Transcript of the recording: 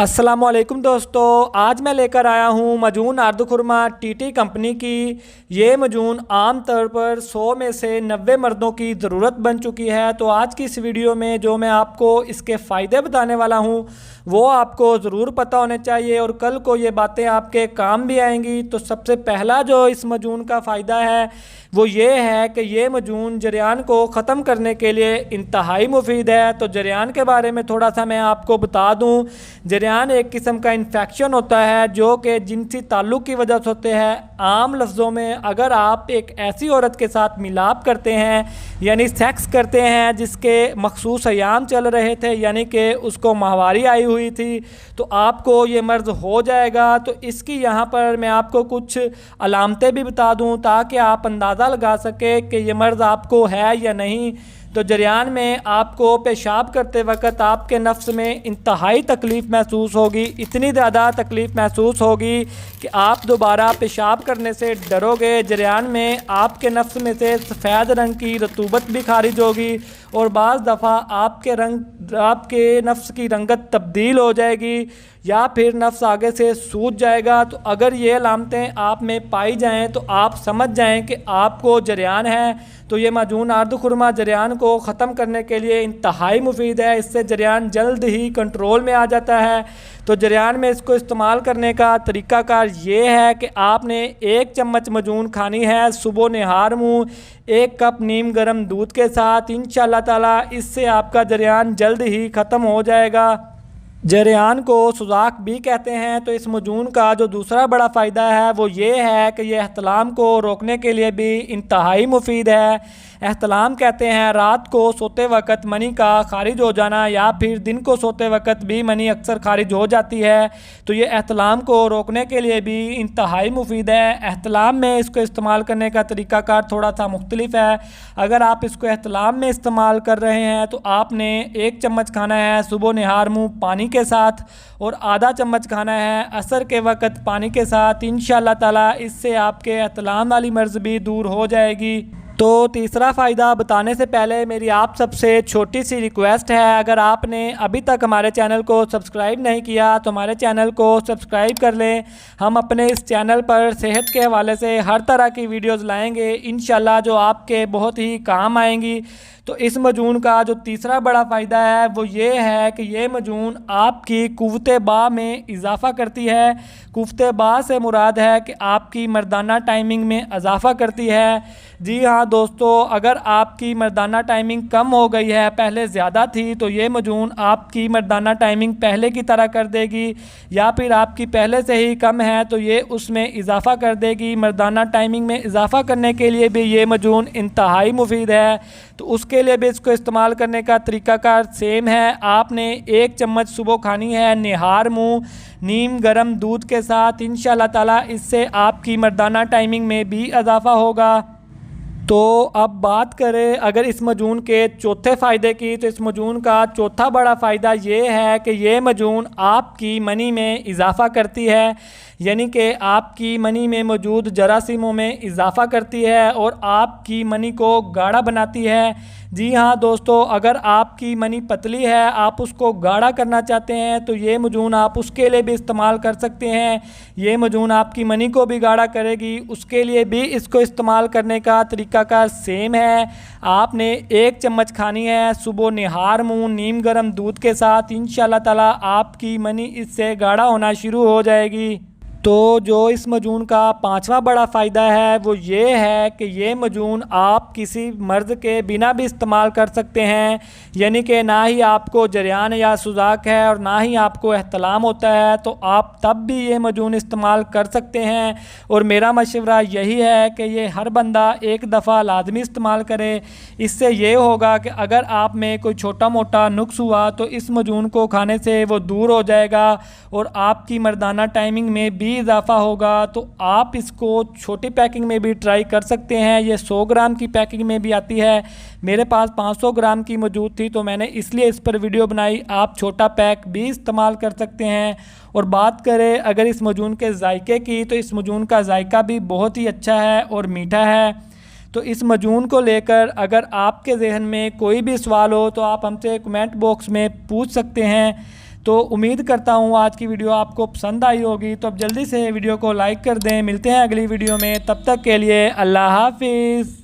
अस्सलामुअलैकुम दोस्तों, आज मैं लेकर आया हूँ मजून आर्द खुरमा टीटी कंपनी की। ये मजून आम तौर पर 100 में से 90 मर्दों की ज़रूरत बन चुकी है। तो आज की इस वीडियो में जो मैं आपको इसके फ़ायदे बताने वाला हूँ वो आपको ज़रूर पता होने चाहिए और कल को ये बातें आपके काम भी आएंगी। तो सबसे पहला जो इस मजून का फ़ायदा है वो ये है कि ये मजून जरियान को ख़त्म करने के लिए इंतहाई मुफीद है। तो जरियान के बारे में थोड़ा सा मैं आपको बता दूँ। जरियान एक किस्म का इन्फेक्शन होता है जो कि जिनसी ताल्लुक़ की वजह से होते हैं। आम लफ्ज़ों में अगर आप एक ऐसी औरत के साथ मिलाप करते हैं यानी सेक्स करते हैं जिसके मखसूस अयाम चल रहे थे यानी कि उसको माहवारी आई हुई थी तो आपको ये मर्ज़ हो जाएगा। तो इसकी यहाँ पर मैं आपको कुछ अलामतें भी बता दूँ ताकि आप अंदाज़ा लगा सके कि ये मर्ज़ आपको है या नहीं। तो जरियान में आपको पेशाब करते वक्त आपके नफ्स में इंतहाई तकलीफ़ महसूस होगी, इतनी ज़्यादा तकलीफ़ महसूस होगी कि आप दोबारा पेशाब करने से डरोगे। जरियान में आपके नफ्स में से सफ़ेद रंग की रतूबत भी खारिज होगी और बाज़ दफ़ा आपके नफ्स की रंगत तब्दील हो जाएगी या फिर नफ्स आगे से सूज जाएगा। तो अगर ये अलामतें आप में पाई जाएं तो आप समझ जाएं कि आपको जरियान है। तो ये मजून आर्द खुरमा जरियान को ख़त्म करने के लिए इंतहाई मुफीद है। इससे जरियान जल्द ही कंट्रोल में आ जाता है। तो जरियान में इसको इस्तेमाल करने का तरीक़ाकार ये है कि आपने 1 चम्मच मजून खानी है सुबह निहार मुँह 1 कप नीम गर्म दूध के साथ। इंशाअल्लाह ताला इससे आपका जरियान जल्द ही ख़त्म हो जाएगा। जरियान को सुजाक भी कहते हैं। तो इस मजून का जो दूसरा बड़ा फ़ायदा है वो ये है कि ये एहतलाम को रोकने के लिए भी इंतहाई मुफीद है। एहतलाम कहते हैं रात को सोते वक्त मनी का खारिज हो जाना या फिर दिन को सोते वक्त भी मनी अक्सर खारिज हो जाती है। तो ये एहतलाम को रोकने के लिए भी इंतहाई मुफीद है। एहतलाम में इसको इस्तेमाल करने का तरीक़ाकार थोड़ा सा मुख्तलिफ है। अगर आप इसको एहतलाम में इस्तेमाल कर रहे हैं तो आपने 1 चम्मच खाना है सुबह निहार मुँह पानी के साथ और आधा चम्मच खाना है असर के वक़्त पानी के साथ। इंशाअल्लाह ताला इससे आपके एहतलाम वाली मर्ज़ भी दूर हो जाएगी। तो तीसरा फ़ायदा बताने से पहले मेरी आप सबसे छोटी सी रिक्वेस्ट है, अगर आपने अभी तक हमारे चैनल को सब्सक्राइब नहीं किया तो हमारे चैनल को सब्सक्राइब कर लें। हम अपने इस चैनल पर सेहत के हवाले से हर तरह की वीडियोज़ लाएंगे इंशाअल्लाह जो आपके बहुत ही काम आएंगी। तो इस मजून का जो तीसरा बड़ा फ़ायदा है वो ये है कि ये मजून आपकी कुव्वते बा में इजाफ़ा करती है। कुव्वते बा से मुराद है कि आपकी मर्दाना टाइमिंग में इजाफ़ा करती है। जी हाँ दोस्तों, अगर आपकी मर्दाना टाइमिंग कम हो गई है, पहले ज़्यादा थी, तो ये मजून आपकी मर्दाना टाइमिंग पहले की तरह कर देगी या फिर आपकी पहले से ही कम है तो ये उसमें इजाफ़ा कर देगी। मर्दाना टाइमिंग में इजाफ़ा करने के लिए भी ये मजून इंतहाई मुफीद है। तो उसके लिए भी इसको इस्तेमाल करने का तरीक़ाकार सेम है। आपने 1 चम्मच सुबह खानी है निहार मुँह नीम गर्म दूध के साथ। इंशाअल्लाह ताला इससे आपकी मर्दाना टाइमिंग में भी इजाफ़ा होगा। तो अब बात करें अगर इस मजून के चौथे फ़ायदे की, तो इस मजून का चौथा बड़ा फ़ायदा ये है कि ये मजून आपकी मनी में इजाफ़ा करती है यानी कि आपकी मनी में मौजूद जरासीमों में इजाफ़ा करती है और आपकी मनी को गाढ़ा बनाती है। जी हाँ दोस्तों, अगर आपकी मनी पतली है, आप उसको गाढ़ा करना चाहते हैं तो ये मजून आप उसके लिए भी इस्तेमाल कर सकते हैं। ये मजून आपकी मनी को भी गाढ़ा करेगी, उसके लिए भी इसको इस्तेमाल करने का तरीक़ाकार सेम है। आपने 1 चम्मच खानी है सुबह निहार मुँह नीम गर्म दूध के साथ। इंशाअल्लाह ताला आपकी मनी इससे गाढ़ा होना शुरू हो जाएगी। तो जो इस मजून का पांचवा बड़ा फ़ायदा है वो ये है कि ये मजून आप किसी मर्ज़ के बिना भी इस्तेमाल कर सकते हैं यानी कि ना ही आपको जरियान या सुजाक है और ना ही आपको एहतलाम होता है तो आप तब भी ये मजून इस्तेमाल कर सकते हैं। और मेरा मशवरा यही है कि ये हर बंदा एक दफ़ा लाजमी इस्तेमाल करे। इससे ये होगा कि अगर आप में कोई छोटा मोटा नुक्स हुआ तो इस मजून को खाने से वो दूर हो जाएगा और आपकी मर्दाना टाइमिंग में भी इजाफ़ा होगा। तो आप इसको छोटी पैकिंग में भी ट्राई कर सकते हैं। ये 100 ग्राम की पैकिंग में भी आती है। मेरे पास 500 ग्राम की मौजूद थी तो मैंने इसलिए इस पर वीडियो बनाई। आप छोटा पैक भी इस्तेमाल कर सकते हैं। और बात करें अगर इस मजून के जायके की, तो इस मजून का जायका भी बहुत ही अच्छा है और मीठा है। तो इस मजून को लेकर अगर आपके जहन में कोई भी सवाल हो तो आप हमसे कमेंट बॉक्स में पूछ सकते हैं। तो उम्मीद करता हूँ आज की वीडियो आपको पसंद आई होगी। तो अब जल्दी से वीडियो को लाइक कर दें। मिलते हैं अगली वीडियो में, तब तक के लिए अल्लाह हाफिज़।